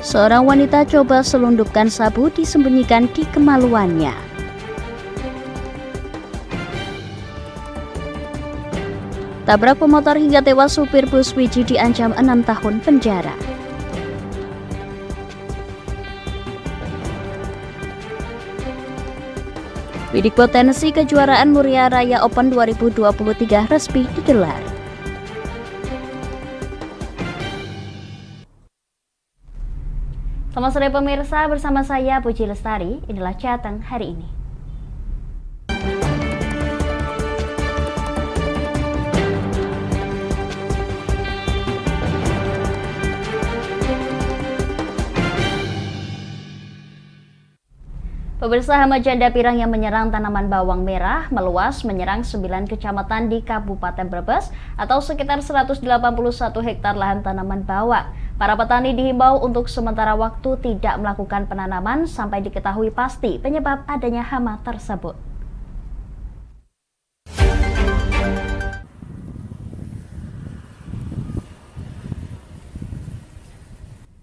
Seorang wanita coba selundupkan sabu disembunyikan di kemaluannya. Tabrak pemotor hingga tewas, supir bus Wiji diancam 6 tahun penjara. Bidik potensi kejuaraan Muria Raya Open 2023 resmi digelar. Selamat sore pemirsa, bersama saya Puji Lestari, inilah Jateng hari ini. Pemirsa, hama janda pirang yang menyerang tanaman bawang merah meluas menyerang 9 kecamatan di Kabupaten Brebes atau sekitar 181 hektar lahan tanaman bawang. Para petani dihimbau untuk sementara waktu tidak melakukan penanaman sampai diketahui pasti penyebab adanya hama tersebut.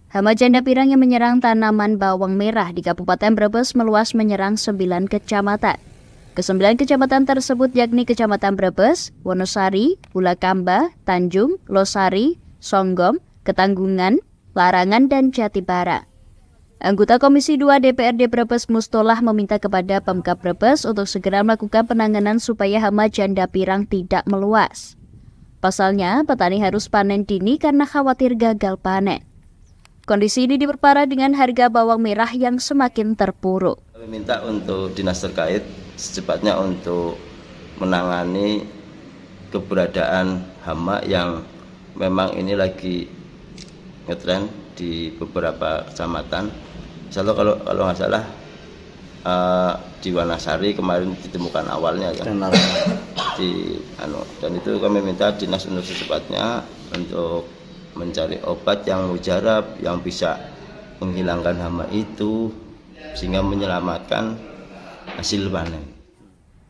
Hama janda pirang yang menyerang tanaman bawang merah di Kabupaten Brebes meluas menyerang 9 kecamatan. Ke-9 kecamatan tersebut yakni Kecamatan Brebes, Wonosari, Bulakamba, Tanjung, Losari, Songgom, Ketanggungan, Larangan, dan Jatibara. Anggota Komisi 2 DPRD Brebes Mustolah meminta kepada Pemkab Brebes untuk segera melakukan penanganan supaya hama janda pirang tidak meluas. Pasalnya, petani harus panen dini karena khawatir gagal panen. Kondisi ini diperparah dengan harga bawang merah yang semakin terpuruk. Kami minta untuk dinas terkait secepatnya untuk menangani keberadaan hama yang memang ini lagi ngetren di beberapa kecamatan. Misalnya kalau nggak salah di Wanasari kemarin ditemukan awalnya ya. Dan itu kami minta dinas untuk secepatnya untuk mencari obat yang mujarab yang bisa menghilangkan hama itu sehingga menyelamatkan hasil panen.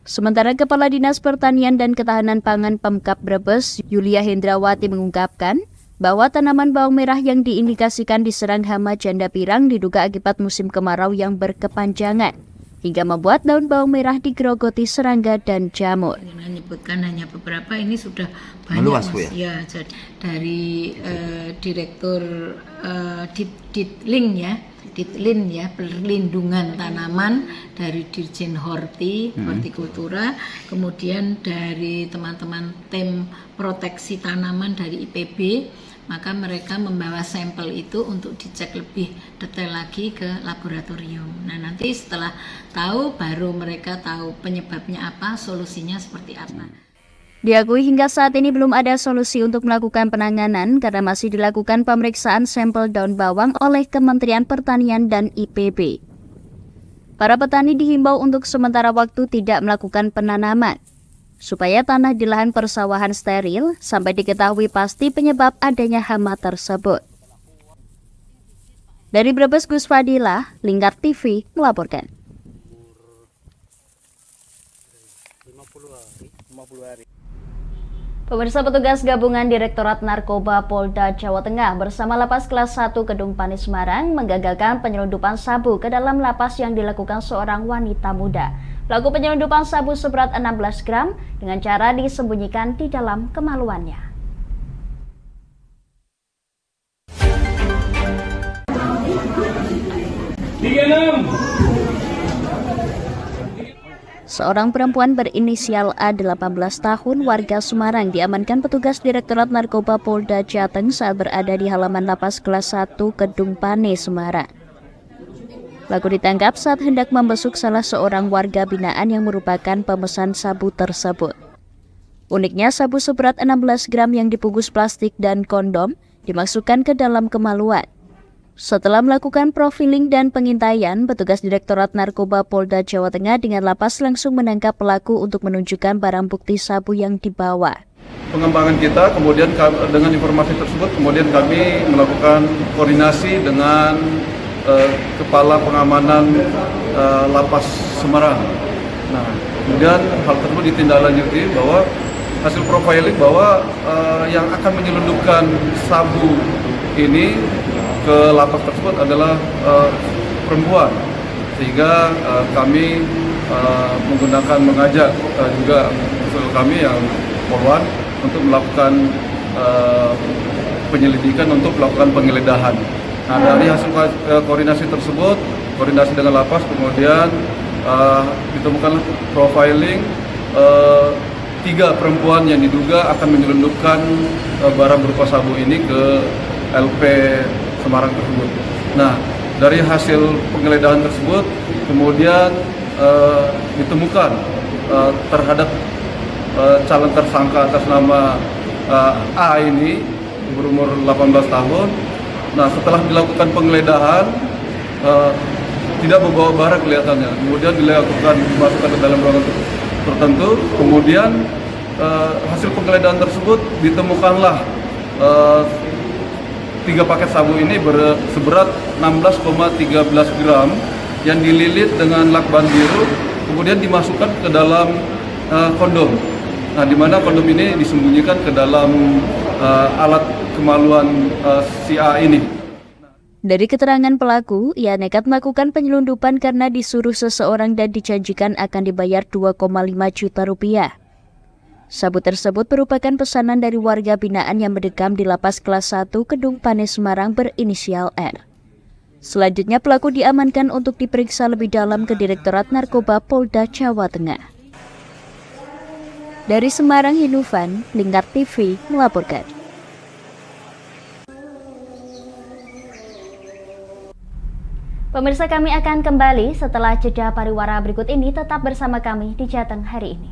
Sementara Kepala Dinas Pertanian dan Ketahanan Pangan Pemkab Brebes, Yulia Hendrawati mengungkapkan bahwa tanaman bawang merah yang diindikasikan diserang hama janda pirang diduga akibat musim kemarau yang berkepanjangan, hingga membuat daun bawang merah digerogoti serangga dan jamur. Menyebutkan hanya beberapa, ini sudah banyak meluas, Mas. Ya, jadi dari Direktur Ditlin ya, perlindungan tanaman, dari Dirjen Hortikultura, kemudian dari teman-teman tim proteksi tanaman dari IPB, maka mereka membawa sampel itu untuk dicek lebih detail lagi ke laboratorium. Nah, nanti setelah tahu baru mereka tahu penyebabnya apa, solusinya seperti apa. Diakui hingga saat ini belum ada solusi untuk melakukan penanganan karena masih dilakukan pemeriksaan sampel daun bawang oleh Kementerian Pertanian dan IPB. Para petani dihimbau untuk sementara waktu tidak melakukan penanaman, supaya tanah di lahan persawahan steril sampai diketahui pasti penyebab adanya hama tersebut. Dari Brebes, Gus Fadilah, Lingkar TV melaporkan. 50 hari. Pemirsa, petugas gabungan Direktorat Narkoba Polda Jawa Tengah bersama Lapas Kelas 1 Kedung Panis Semarang menggagalkan penyelundupan sabu ke dalam lapas yang dilakukan seorang wanita muda. Pelaku penyelundupan sabu seberat 16 gram dengan cara disembunyikan di dalam kemaluannya. Seorang perempuan berinisial A 18 tahun warga Semarang diamankan petugas Direktorat Narkoba Polda Jateng saat berada di halaman Lapas Kelas 1 Kedung Panis Semarang. Pelaku ditangkap saat hendak membesuk salah seorang warga binaan yang merupakan pemesan sabu tersebut. Uniknya, sabu seberat 16 gram yang dibungkus plastik dan kondom dimasukkan ke dalam kemaluan. Setelah melakukan profiling dan pengintaian, petugas Direktorat Narkoba Polda Jawa Tengah dengan lapas langsung menangkap pelaku untuk menunjukkan barang bukti sabu yang dibawa. Pengembangan kita, kemudian dengan informasi tersebut, kemudian kami melakukan koordinasi dengan Kepala Pengamanan Lapas Semarang. Nah, kemudian hal tersebut ditindaklanjuti bahwa hasil profiling bahwa yang akan menyelundupkan sabu ini ke lapas tersebut adalah perempuan, sehingga kami mengajak juga personel kami yang korban untuk melakukan penyelidikan untuk melakukan penggeledahan. Nah, dari hasil koordinasi tersebut, koordinasi dengan lapas, kemudian ditemukan profiling 3 perempuan yang diduga akan menyelundupkan barang berupa sabu ini ke LP Semarang tersebut. Nah, dari hasil penggeledahan tersebut kemudian ditemukan terhadap calon tersangka atas nama A ini berumur 18 tahun. Nah, setelah dilakukan penggeledahan tidak membawa barang kelihatannya. Kemudian dilakukan dimasukkan ke dalam ruangan tertentu. Kemudian hasil penggeledahan tersebut ditemukanlah 3 paket sabu ini seberat 16,13 gram yang dililit dengan lakban biru, kemudian dimasukkan ke dalam kondom. Nah, di mana kondom ini disembunyikan ke dalam alat kemaluan si A ini. Dari keterangan pelaku, ia nekat melakukan penyelundupan karena disuruh seseorang dan dijanjikan akan dibayar 2,5 juta rupiah. Sabu tersebut merupakan pesanan dari warga binaan yang mendekam di Lapas Kelas 1 Kedung Panes Semarang berinisial R. Selanjutnya pelaku diamankan untuk diperiksa lebih dalam ke Direktorat Narkoba Polda Jawa Tengah. Dari Semarang, Hinufan, Lingkar TV melaporkan. Pemirsa, kami akan kembali setelah jeda pariwara berikut ini. Tetap bersama kami di Jateng hari ini.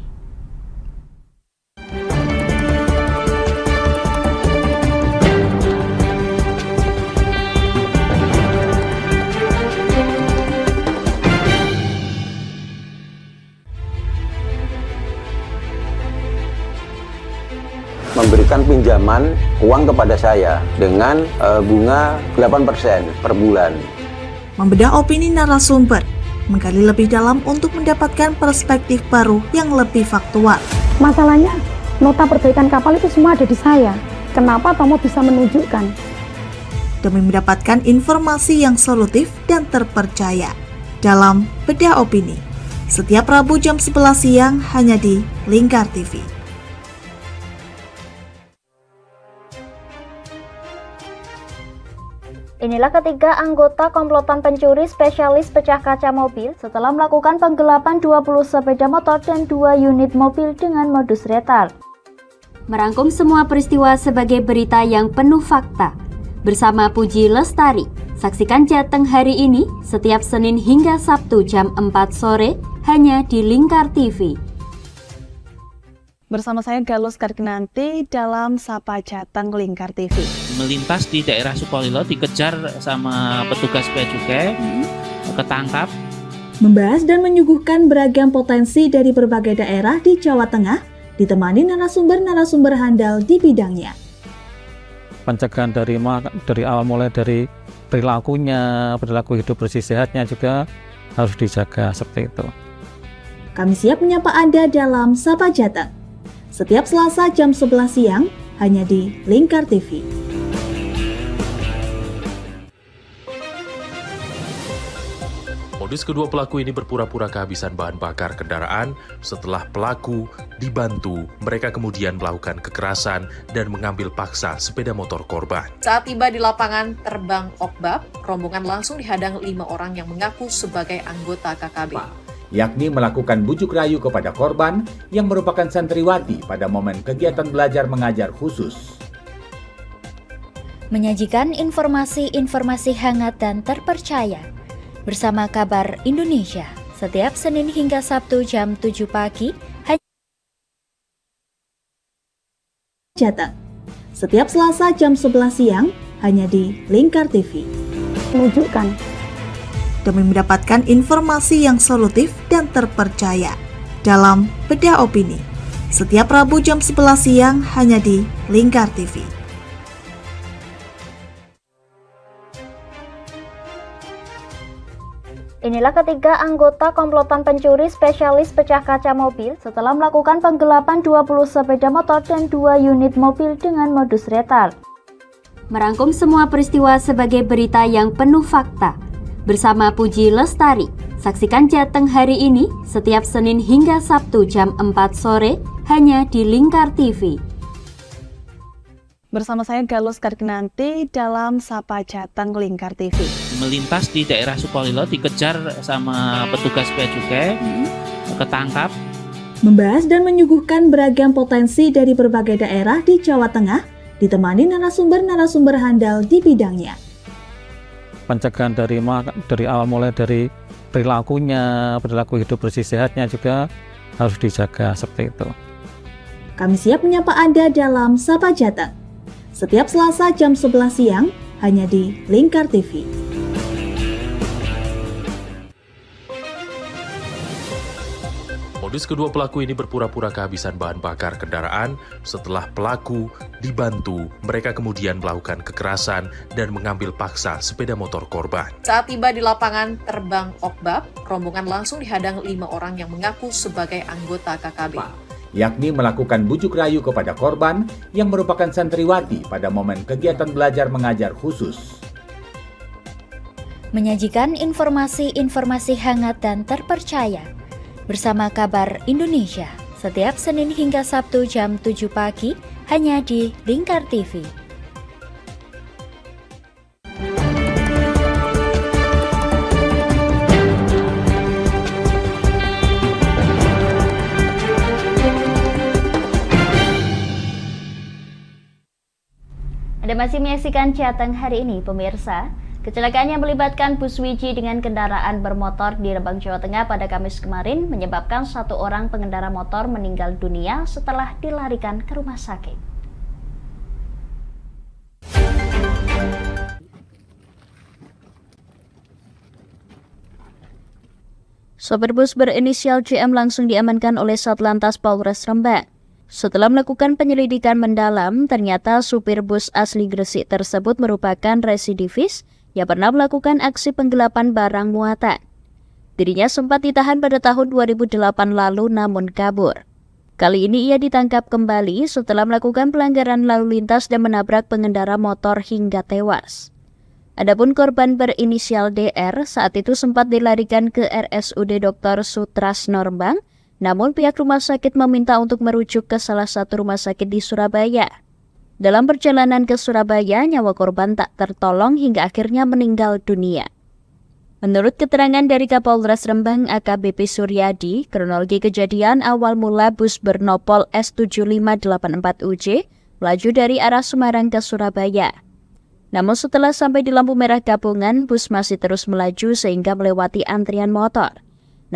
Memberikan pinjaman uang kepada saya dengan bunga 8% per bulan. Membedah opini narasumber, menggali lebih dalam untuk mendapatkan perspektif baru yang lebih faktual. Masalahnya, nota perbaikan kapal itu semua ada di saya. Kenapa Tomo bisa menunjukkan? Demi mendapatkan informasi yang solutif dan terpercaya dalam Bedah Opini. Setiap Rabu jam 11 siang hanya di Lingkar TV. Inilah ketiga anggota komplotan pencuri spesialis pecah kaca mobil setelah melakukan penggelapan 20 sepeda motor dan 2 unit mobil dengan modus retal. Merangkum semua peristiwa sebagai berita yang penuh fakta. Bersama Puji Lestari, saksikan Jateng hari ini setiap Senin hingga Sabtu jam 4 sore hanya di Lingkar TV. Bersama saya Galus Karkinanti dalam Sapa Jateng Lingkar TV. Melintas di daerah Sukolilo dikejar sama petugas bea cukai, ketangkap. Membahas dan menyuguhkan beragam potensi dari berbagai daerah di Jawa Tengah, ditemani narasumber-narasumber handal di bidangnya. Pencegahan dari awal mulai dari perilakunya, perilaku hidup bersih sehatnya juga harus dijaga seperti itu. Kami siap menyapa Anda dalam Sapa Jateng. Setiap Selasa jam 11 siang hanya di Lingkar TV. Modus kedua pelaku ini berpura-pura kehabisan bahan bakar kendaraan. Setelah pelaku dibantu, mereka kemudian melakukan kekerasan dan mengambil paksa sepeda motor korban. Saat tiba di lapangan terbang Okbab, rombongan langsung dihadang 5 orang yang mengaku sebagai anggota KKB. Yakni melakukan bujuk rayu kepada korban yang merupakan santriwati pada momen kegiatan belajar mengajar khusus. Menyajikan informasi-informasi hangat dan terpercaya bersama Kabar Indonesia setiap Senin hingga Sabtu jam 7 pagi hanya Jateng. Setiap Selasa jam 11 siang hanya di Lingkar TV. Menunjukkan demi mendapatkan informasi yang solutif dan terpercaya dalam Bedah Opini. Setiap Rabu jam 11 siang hanya di Lingkar TV. Inilah ketiga anggota komplotan pencuri spesialis pecah kaca mobil setelah melakukan penggelapan 20 sepeda motor dan 2 unit mobil dengan modus retal. merangkum semua peristiwa sebagai berita yang penuh fakta. Bersama Puji Lestari, saksikan Jateng hari ini setiap Senin hingga Sabtu jam 4 sore hanya di Lingkar TV. Bersama saya Galus Karkinanti dalam Sapa Jateng Lingkar TV. Melintas di daerah Sukolilo dikejar sama petugas bea cukai, ketangkap. Membahas dan menyuguhkan beragam potensi dari berbagai daerah di Jawa Tengah, ditemani narasumber-narasumber handal di bidangnya. Pencegahan dari awal mulai dari perilakunya, perilaku hidup bersih sehatnya juga harus dijaga seperti itu. Kami siap menyapa Anda dalam Sapa Jateng. Setiap Selasa jam 11 siang hanya di Lingkar TV. Modus kedua pelaku ini berpura-pura kehabisan bahan bakar kendaraan. Setelah pelaku dibantu, mereka kemudian melakukan kekerasan dan mengambil paksa sepeda motor korban. Saat tiba di lapangan terbang Okbab, rombongan langsung dihadang 5 orang yang mengaku sebagai anggota KKB. Yakni melakukan bujuk rayu kepada korban yang merupakan santriwati pada momen kegiatan belajar mengajar khusus. Menyajikan informasi-informasi hangat dan terpercaya bersama Kabar Indonesia setiap Senin hingga Sabtu jam 7 pagi hanya di Lingkar TV. Anda masih menyaksikan Jateng hari ini, pemirsa. Kecelakaan yang melibatkan bus Wiji dengan kendaraan bermotor di Rembang, Jawa Tengah pada Kamis kemarin menyebabkan 1 orang pengendara motor meninggal dunia setelah dilarikan ke rumah sakit. Sopir bus berinisial JM langsung diamankan oleh Satlantas Polres Rembang. Setelah melakukan penyelidikan mendalam, ternyata supir bus asli Gresik tersebut merupakan residivis yang pernah melakukan aksi penggelapan barang muatan. Dirinya sempat ditahan pada tahun 2008 lalu namun kabur. Kali ini ia ditangkap kembali setelah melakukan pelanggaran lalu lintas dan menabrak pengendara motor hingga tewas. Adapun korban berinisial DR saat itu sempat dilarikan ke RSUD Dr. Sutras Rembang, namun pihak rumah sakit meminta untuk merujuk ke salah satu rumah sakit di Surabaya. Dalam perjalanan ke Surabaya, nyawa korban tak tertolong hingga akhirnya meninggal dunia. Menurut keterangan dari Kapolres Rembang AKBP Suryadi, kronologi kejadian awal mula bus bernopol S7584UJ melaju dari arah Semarang ke Surabaya. Namun setelah sampai di lampu merah gabungan, bus masih terus melaju sehingga melewati antrian motor.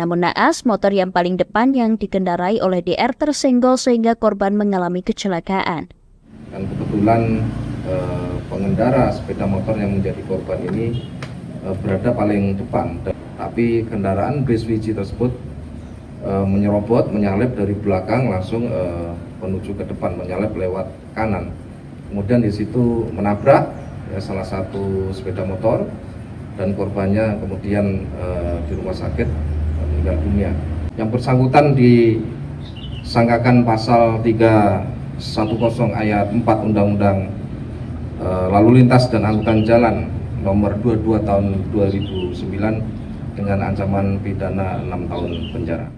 Namun naas, motor yang paling depan yang dikendarai oleh DR tersenggol sehingga korban mengalami kecelakaan. Dan kebetulan pengendara sepeda motor yang menjadi korban ini berada paling depan, tapi kendaraan bus Wiji tersebut menyerobot, menyalip dari belakang langsung menuju ke depan, menyalip lewat kanan. Kemudian di situ menabrak salah satu sepeda motor dan korbannya kemudian di rumah sakit meninggal dunia. Yang bersangkutan disangkakan pasal 310 ayat 4 Undang-Undang Lalu Lintas dan Angkutan Jalan nomor 22 tahun 2009 dengan ancaman pidana 6 tahun penjara.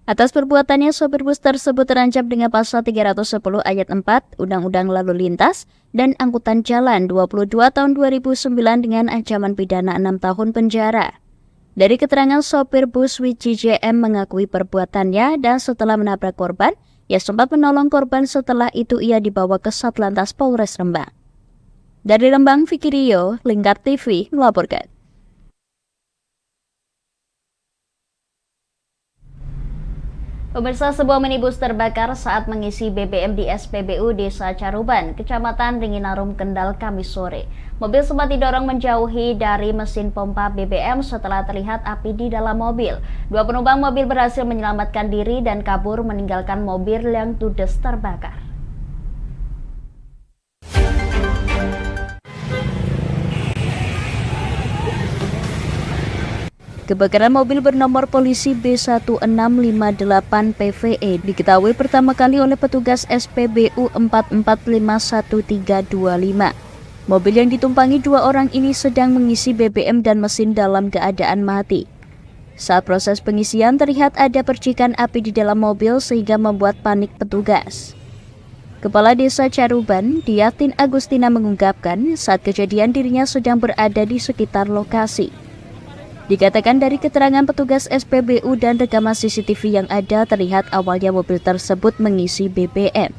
Atas perbuatannya, sopir bus tersebut terancam dengan pasal 310 ayat 4 Undang-Undang Lalu Lintas dan Angkutan Jalan 22 tahun 2009 dengan ancaman pidana 6 tahun penjara. Dari keterangan sopir bus Wiji JM mengakui perbuatannya dan setelah menabrak korban, ia sempat menolong korban. Setelah itu ia dibawa ke Satlantas Polres Rembang. Dari Rembang, Vicky Rio, Lingkar TV melaporkan. Pemirsa, sebuah minibus terbakar saat mengisi BBM di SPBU Desa Caruban, Kecamatan Ringinarum, Kendal, Kamis sore. Mobil sempat didorong menjauhi dari mesin pompa BBM setelah terlihat api di dalam mobil. 2 penumpang mobil berhasil menyelamatkan diri dan kabur meninggalkan mobil yang ludes terbakar. Kebakaran mobil bernomor polisi B1658 PVE diketahui pertama kali oleh petugas SPBU 44513525. Mobil yang ditumpangi 2 orang ini sedang mengisi BBM dan mesin dalam keadaan mati. Saat proses pengisian terlihat ada percikan api di dalam mobil sehingga membuat panik petugas. Kepala Desa Caruban, Diatin Agustina mengungkapkan saat kejadian dirinya sedang berada di sekitar lokasi. Dikatakan dari keterangan petugas SPBU dan rekaman CCTV yang ada terlihat awalnya mobil tersebut mengisi BBM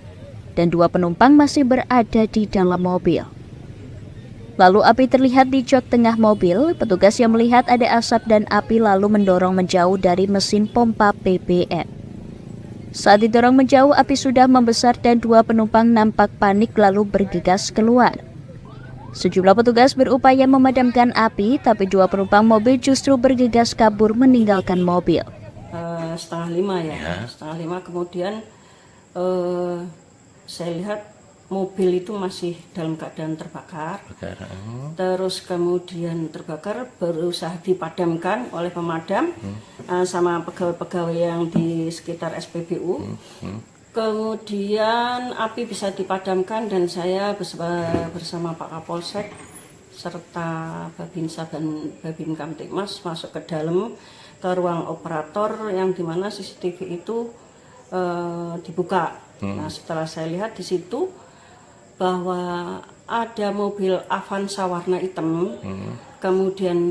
dan 2 penumpang masih berada di dalam mobil. Lalu api terlihat di jok tengah mobil, petugas yang melihat ada asap dan api lalu mendorong menjauh dari mesin pompa BBM. Saat didorong menjauh, api sudah membesar dan 2 penumpang nampak panik lalu bergegas keluar. Sejumlah petugas berupaya memadamkan api, tapi 2 penumpang mobil justru bergegas kabur meninggalkan mobil. 4:30 ya. 4:30 kemudian saya lihat mobil itu masih dalam keadaan terbakar. Terus kemudian terbakar, berusaha dipadamkan oleh pemadam sama pegawai-pegawai yang di sekitar SPBU. Kemudian api bisa dipadamkan dan saya bersama Pak Kapolsek serta Babinsa dan Babin Kamtibmas masuk ke dalam ke ruang operator yang dimana CCTV itu dibuka. Nah, setelah saya lihat di situ bahwa ada mobil Avanza warna hitam, kemudian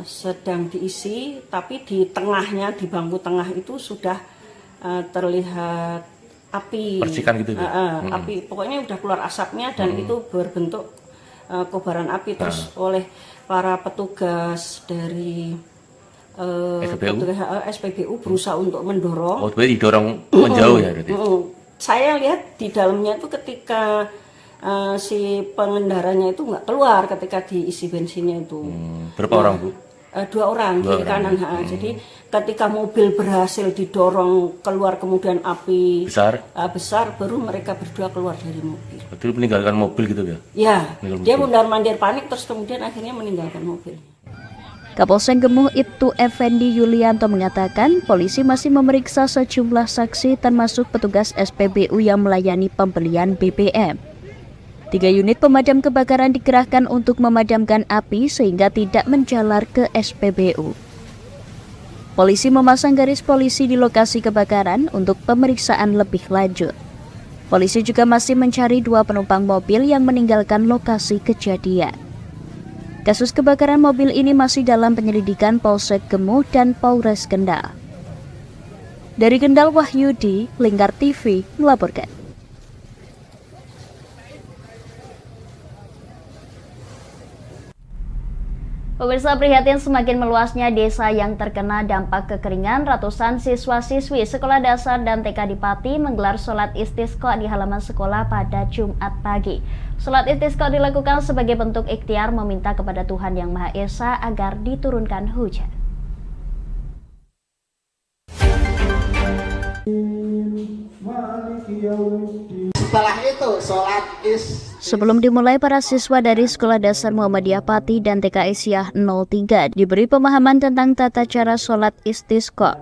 sedang diisi, tapi di tengahnya, di bangku tengah itu sudah terlihat api, percikan gitu ya? Api, pokoknya udah keluar asapnya dan itu berbentuk kobaran api. Terus oleh para petugas dari SPBU berusaha untuk mendorong. Oh, berarti didorong menjauh ya berarti? Saya lihat di dalamnya itu ketika si pengendaranya itu nggak keluar ketika diisi bensinnya itu. Berapa orang, Bu? 2 orang di kanan. Jadi ketika mobil berhasil didorong keluar kemudian api besar, baru mereka berdua keluar dari mobil. Betul, meninggalkan mobil gitu ya? Ya, dia mundar-mandir panik terus kemudian akhirnya meninggalkan mobil. Kapolsek Gemuh Ibtu Effendi Yulianto mengatakan polisi masih memeriksa sejumlah saksi termasuk petugas SPBU yang melayani pembelian BBM. 3 unit pemadam kebakaran dikerahkan untuk memadamkan api sehingga tidak menjalar ke SPBU. Polisi memasang garis polisi di lokasi kebakaran untuk pemeriksaan lebih lanjut. Polisi juga masih mencari 2 penumpang mobil yang meninggalkan lokasi kejadian. Kasus kebakaran mobil ini masih dalam penyelidikan Polsek Gemuh dan Polres Kendal. Dari Kendal, Wahyudi, Lingkar TV melaporkan. Pemirsa, prihatin semakin meluasnya desa yang terkena dampak kekeringan. Ratusan siswa-siswi sekolah dasar dan TK di Pati menggelar sholat istisqa di halaman sekolah pada Jumat pagi. Sholat istisqa dilakukan sebagai bentuk ikhtiar meminta kepada Tuhan Yang Maha Esa agar diturunkan hujan. Setelah itu sholat Sebelum dimulai, para siswa dari Sekolah Dasar Muhammadiyah Pati dan TK Isyah 03 diberi pemahaman tentang tata cara sholat istisqa.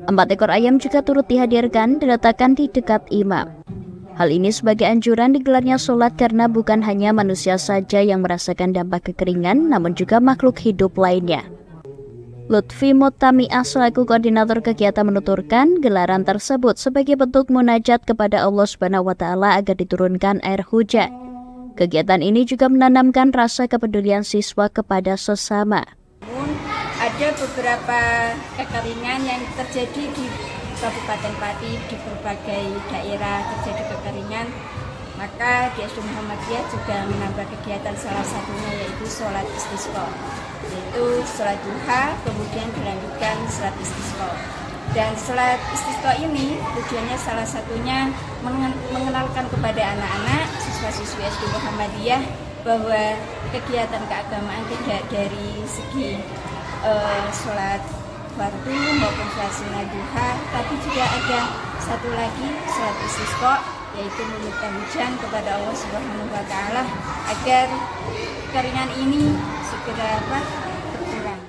4 ekor ayam juga turut dihadirkan diletakkan di dekat imam. Hal ini sebagai anjuran digelarnya sholat karena bukan hanya manusia saja yang merasakan dampak kekeringan, namun juga makhluk hidup lainnya. Lutfi Mutami'ah selaku koordinator kegiatan menuturkan gelaran tersebut sebagai bentuk munajat kepada Allah Subhanahu wa Ta'ala agar diturunkan air hujan. Kegiatan ini juga menanamkan rasa kepedulian siswa kepada sesama. Ada beberapa kekeringan yang terjadi di Kabupaten Pati, di berbagai daerah terjadi kekeringan. Maka di SD Muhammadiyah juga menambah kegiatan, salah satunya yaitu sholat istisqa, yaitu sholat duha, kemudian dilanjutkan sholat istisqa. Dan sholat istisqa ini tujuannya salah satunya mengenalkan kepada anak-anak siswa-siswi SD Muhammadiyah bahwa kegiatan keagamaan tidak dari segi sholat fardu maupun sholat sunnah duha, tapi juga ada satu lagi sholat istisqa, yaitu meminta hujan kepada Allah Subhanahu wa Ta'ala agar kekeringan ini segera berkurang.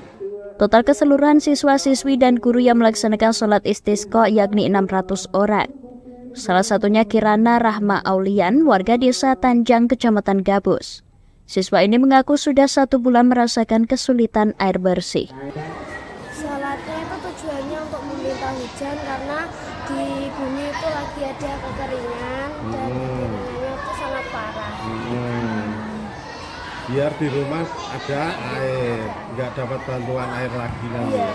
Total keseluruhan siswa-siswi dan guru yang melaksanakan sholat istisqa yakni 600 orang. Salah satunya Kirana Rahma Aulian, warga desa Tanjang, Kecamatan Gabus. Siswa ini mengaku sudah 1 bulan merasakan kesulitan air bersih. Sholatnya itu tujuannya untuk meminta hujan karena di bumi itu lagi ada kekeringan dan kekeringannya itu sangat parah. Biar di rumah ada air, nggak dapat bantuan air lagi nanti. Iya.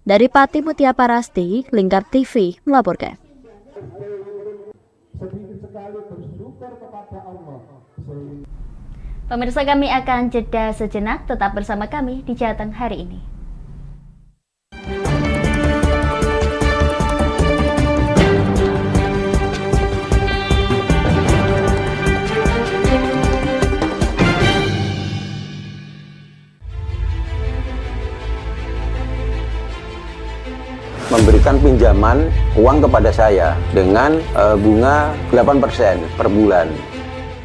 Dari Pati Mutia Parasti, Lingkar TV melaporkan. Pemirsa, kami akan jeda sejenak, tetap bersama kami di Jateng hari ini. Memberikan pinjaman uang kepada saya dengan bunga 8% per bulan.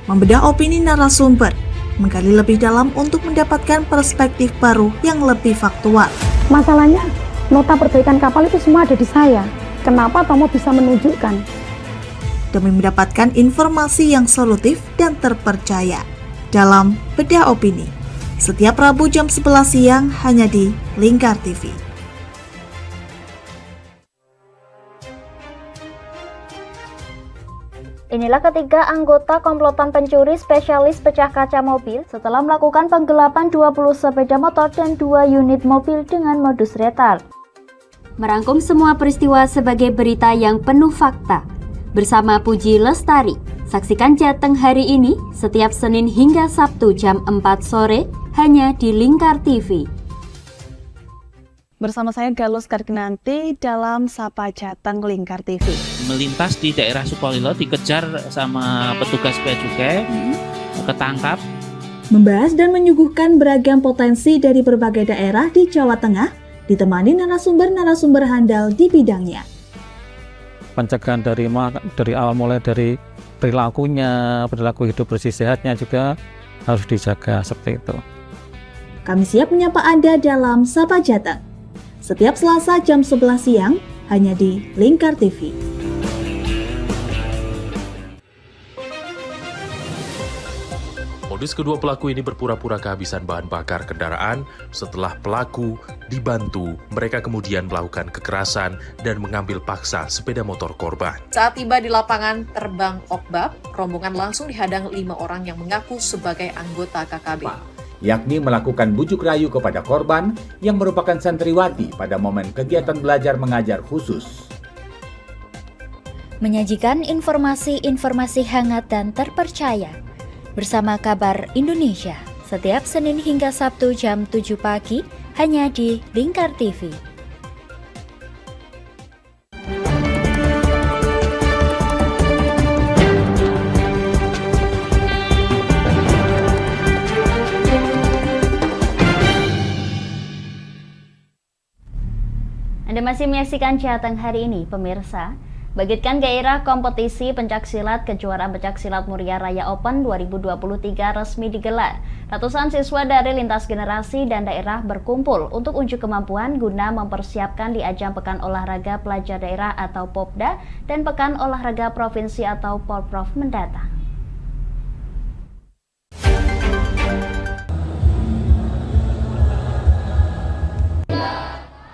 Membedah opini narasumber, menggali lebih dalam untuk mendapatkan perspektif baru yang lebih faktual. Masalahnya, nota perbaikan kapal itu semua ada di saya. Kenapa Tomo bisa menunjukkan? Demi mendapatkan informasi yang solutif dan terpercaya dalam Bedah Opini. Setiap Rabu jam 11 siang hanya di Lingkar TV. Inilah ketiga anggota komplotan pencuri spesialis pecah kaca mobil setelah melakukan penggelapan 20 sepeda motor dan 2 unit mobil dengan modus retal. Merangkum semua peristiwa sebagai berita yang penuh fakta. Bersama Puji Lestari, saksikan Jateng hari ini setiap Senin hingga Sabtu jam 4 sore hanya di Lingkar TV. Bersama saya Galus Karginanti dalam Sapa Jateng Lingkar TV. Melintas di daerah Sukolilo dikejar sama petugas bea cukai, ketangkap. Membahas dan menyuguhkan beragam potensi dari berbagai daerah di Jawa Tengah, ditemani narasumber-narasumber handal di bidangnya. Pencegahan dari awal mulai dari perilakunya, perilaku hidup bersih sehatnya juga harus dijaga seperti itu. Kami siap menyapa Anda dalam Sapa Jateng. Setiap Selasa jam 11 siang hanya di Lingkar TV. Modus kedua pelaku ini berpura-pura kehabisan bahan bakar kendaraan. Setelah pelaku dibantu, mereka kemudian melakukan kekerasan dan mengambil paksa sepeda motor korban. Saat tiba di lapangan terbang Okbab, rombongan langsung dihadang 5 orang yang mengaku sebagai anggota KKB. Yakni melakukan bujuk rayu kepada korban yang merupakan santriwati pada momen kegiatan belajar mengajar khusus. Menyajikan informasi-informasi hangat dan terpercaya bersama Kabar Indonesia setiap Senin hingga Sabtu jam 7 pagi hanya di Lingkar TV. Anda masih menyaksikan Jateng hari ini, pemirsa. Bangkitkan gairah kompetisi pencaksilat kejuaraan pencaksilat Muria Raya Open 2023 resmi digelar. Ratusan siswa dari lintas generasi dan daerah berkumpul untuk unjuk kemampuan guna mempersiapkan di ajang Pekan Olahraga Pelajar Daerah atau Popda dan Pekan Olahraga Provinsi atau Porprov mendatang.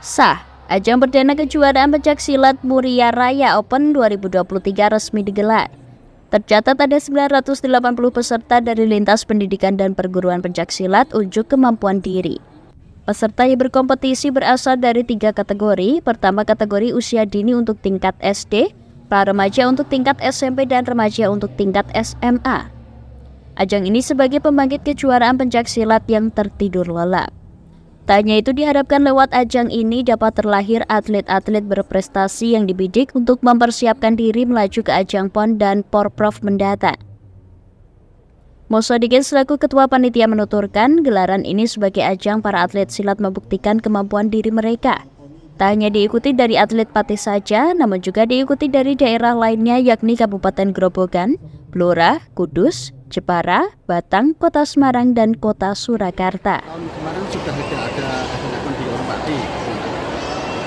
Sah. Ajang perdana kejuaraan pencaksilat Muria Raya Open 2023 resmi digelar. Tercatat ada 980 peserta dari lintas pendidikan dan perguruan pencaksilat unjuk kemampuan diri. Peserta yang berkompetisi berasal dari 3 kategori. Pertama, kategori usia dini untuk tingkat SD, pra-remaja untuk tingkat SMP, dan remaja untuk tingkat SMA. Ajang ini sebagai pembangkit kejuaraan pencaksilat yang tertidur lelap. Tak hanya itu, diharapkan lewat ajang ini dapat terlahir atlet-atlet berprestasi yang dibidik untuk mempersiapkan diri melaju ke ajang PON dan Porprov mendatang. Mosodikin selaku ketua panitia menuturkan gelaran ini sebagai ajang para atlet silat membuktikan kemampuan diri mereka. Tak hanya diikuti dari atlet Pati saja, namun juga diikuti dari daerah lainnya yakni Kabupaten Grobogan, Blora, Kudus, Jepara, Batang, Kota Semarang, dan Kota Surakarta. Tahun kemarin sudah ada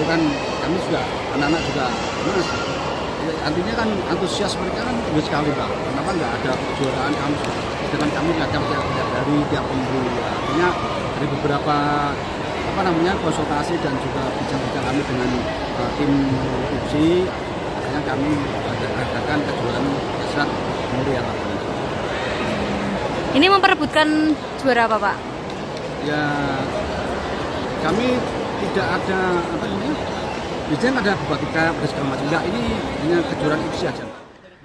itu kan kami juga, anak-anak juga, Mas, artinya kan antusias mereka kan tinggi sekali Pak. Kenapa nggak ada kejuaraan kami? Dengan kami ngajak tiap hari, tiap minggu. Artinya dari beberapa konsultasi dan juga bincang-bincang kami dengan tim UPSI, akhirnya kami adakan kejuaraan Hasrat Muria. Ini memperebutkan juara apa Pak? Ya, kami tidak ada biasanya ada buatika segala macam. Enggak, ini hanya kejuaraan UPSI aja.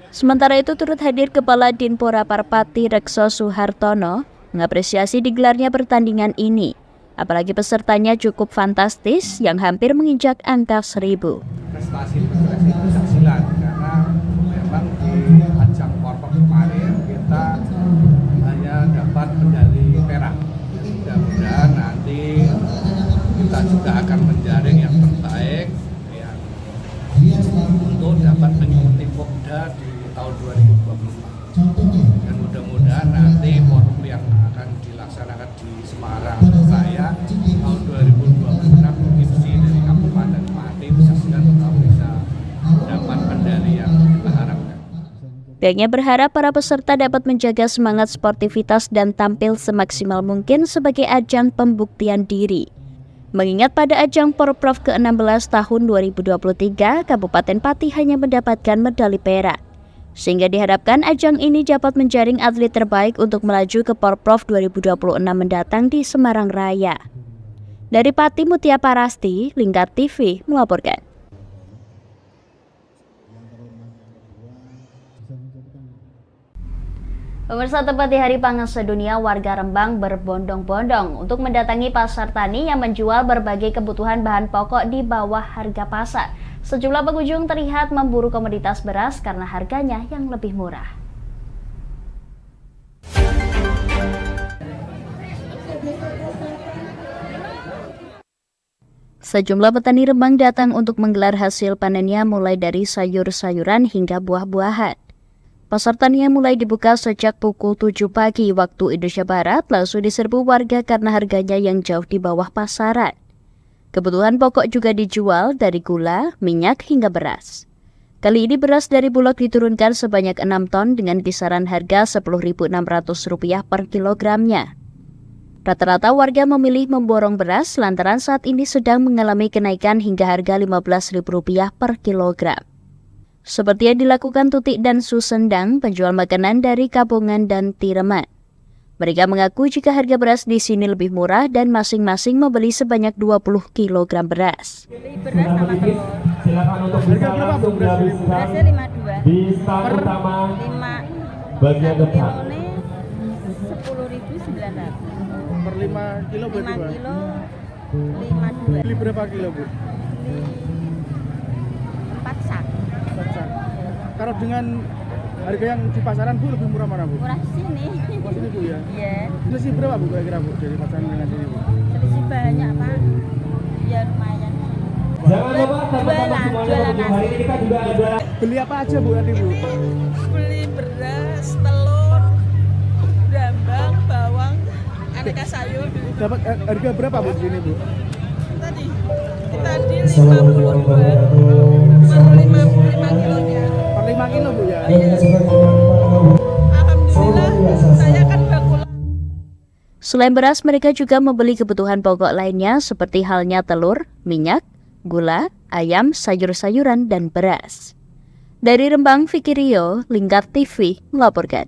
Sementara itu turut hadir Kepala Dinpora Parpati Rekso Suhartono mengapresiasi digelarnya pertandingan ini. Apalagi pesertanya cukup fantastis yang hampir menginjak angka 1000. Prestasi pencaksilat karena memang di ajang Porpok kemarin kita hanya dapat medali perak. Mudah-mudahan nanti kita juga akan menjaring yang terbaik untuk dapat mengikuti Popda di tahun 2024. Dan mudah-mudahan nanti forum yang akan dilaksanakan di Semarang saya tahun 2026 IPSI dari Kabupaten Pati disaksikan bisa dapat medali yang kita harapkan. Pihaknya berharap para peserta dapat menjaga semangat sportivitas dan tampil semaksimal mungkin sebagai ajang pembuktian diri. Mengingat pada ajang Porprov ke-16 tahun 2023, Kabupaten Pati hanya mendapatkan medali perak. Sehingga diharapkan ajang ini dapat menjaring atlet terbaik untuk melaju ke Porprov 2026 mendatang di Semarang Raya. Dari Pati, Mutia Parasti, Lingkar TV melaporkan. Pemirsa, tepat di Hari Pangan Sedunia, warga Rembang berbondong-bondong untuk mendatangi pasar tani yang menjual berbagai kebutuhan bahan pokok di bawah harga pasar. Sejumlah pengunjung terlihat memburu komoditas beras karena harganya yang lebih murah. Sejumlah petani Rembang datang untuk menggelar hasil panennya mulai dari sayur-sayuran hingga buah-buahan. Pasar tani yang mulai dibuka sejak pukul 7 pagi waktu Indonesia Barat langsung diserbu warga karena harganya yang jauh di bawah pasaran. Kebutuhan pokok juga dijual dari gula, minyak hingga beras. Kali ini beras dari Bulog diturunkan sebanyak 6 ton dengan kisaran harga Rp10.600 per kilogramnya. Rata-rata warga memilih memborong beras lantaran saat ini sedang mengalami kenaikan hingga harga Rp15.000 per kilogram. Seperti yang dilakukan Tutik dan Susendang, penjual makanan dari Kabongan dan Tireman. Mereka mengaku jika harga beras di sini lebih murah dan masing-masing membeli sebanyak 20 kg beras. Beli beras sama telur. Silakan untuk bisa langsung dari berasnya 52. Di stand utama 5 bagian depan. 10.900. Per 5 kilo berarti, Pak? 5 kilo 52. Beli berapa kilo, Bu? 4 sak. Kalau dengan harga yang di pasaran, Bu, lebih murah mana, Bu? Murah sini. Murah sini, Bu, ya? Iya. Selisih berapa, Bu, kira-kira, Bu, dari pasaran dengan sini, Bu? Selisih banyak, Pak. Ya lumayan. Jangan lupa teman-teman semuanya untuk hari ini kita juga ada. Beli apa aja, Bu, tadi, Bu? Beli beras, telur, dambang, bawang, aneka sayur. Dapat harga berapa, Bu, di sini, Bu? Tadi 52 per 5 kilonya. Per 5 kilo, Bu, ya? Alhamdulillah, saya kan bakul. Selain beras, mereka juga membeli kebutuhan pokok lainnya seperti halnya telur, minyak, gula, ayam, sayur-sayuran, dan beras. Dari Rembang, Vicky Rio, Lingkar TV melaporkan.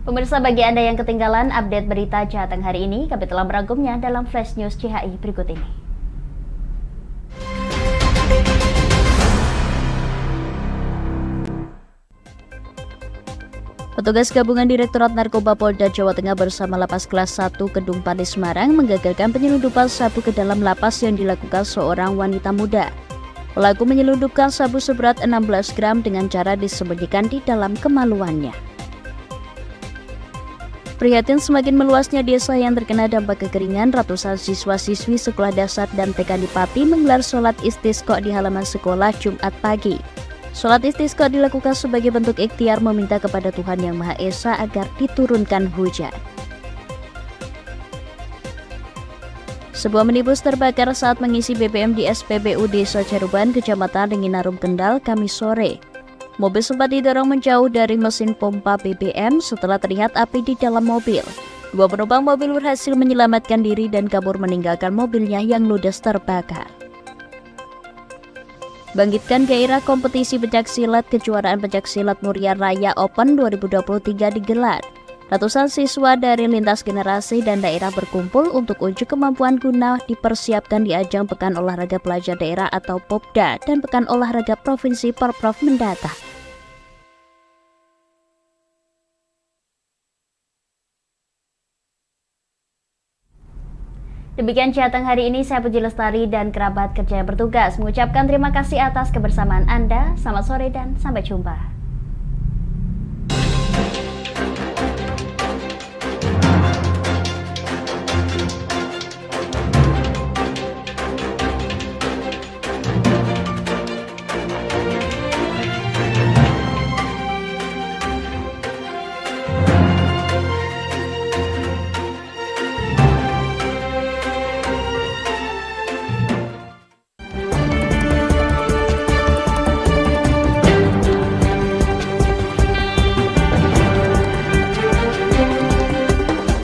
Pemirsa, bagi Anda yang ketinggalan update berita Jateng hari ini, kami telah merangkumnya dalam Flash News CHI berikut ini. Petugas gabungan Direktorat Narkoba Polda Jawa Tengah bersama Lapas Kelas 1 Kedung Pati Semarang menggagalkan penyelundupan sabu ke dalam lapas yang dilakukan seorang wanita muda. Pelaku menyelundupkan sabu seberat 16 gram dengan cara disembunyikan di dalam kemaluannya. Prihatin semakin meluasnya desa yang terkena dampak kekeringan, ratusan siswa-siswi sekolah dasar dan TK di Pati menggelar sholat istisqa di halaman sekolah Jumat pagi. Sholat istisqa dilakukan sebagai bentuk ikhtiar meminta kepada Tuhan Yang Maha Esa agar diturunkan hujan. Sebuah minibus terbakar saat mengisi BBM di SPBU Desa Ceruban, Kecamatan Ringinarum, Kendal, Kamis sore. Mobil sempat didorong menjauh dari mesin pompa BBM setelah terlihat api di dalam mobil. Dua penumpang mobil berhasil menyelamatkan diri dan kabur meninggalkan mobilnya yang ludes terbakar. Bangkitkan gairah kompetisi pencaksilat. Kejuaraan pencaksilat Muria Raya Open 2023 digelar. Ratusan siswa dari lintas generasi dan daerah berkumpul untuk uji kemampuan guna dipersiapkan di ajang Pekan Olahraga Pelajar Daerah atau Popda dan Pekan Olahraga Provinsi Porprov mendatang. Demikian Jateng hari ini, saya Puji Lestari dan kerabat kerja yang bertugas mengucapkan terima kasih atas kebersamaan Anda. Selamat sore dan sampai jumpa.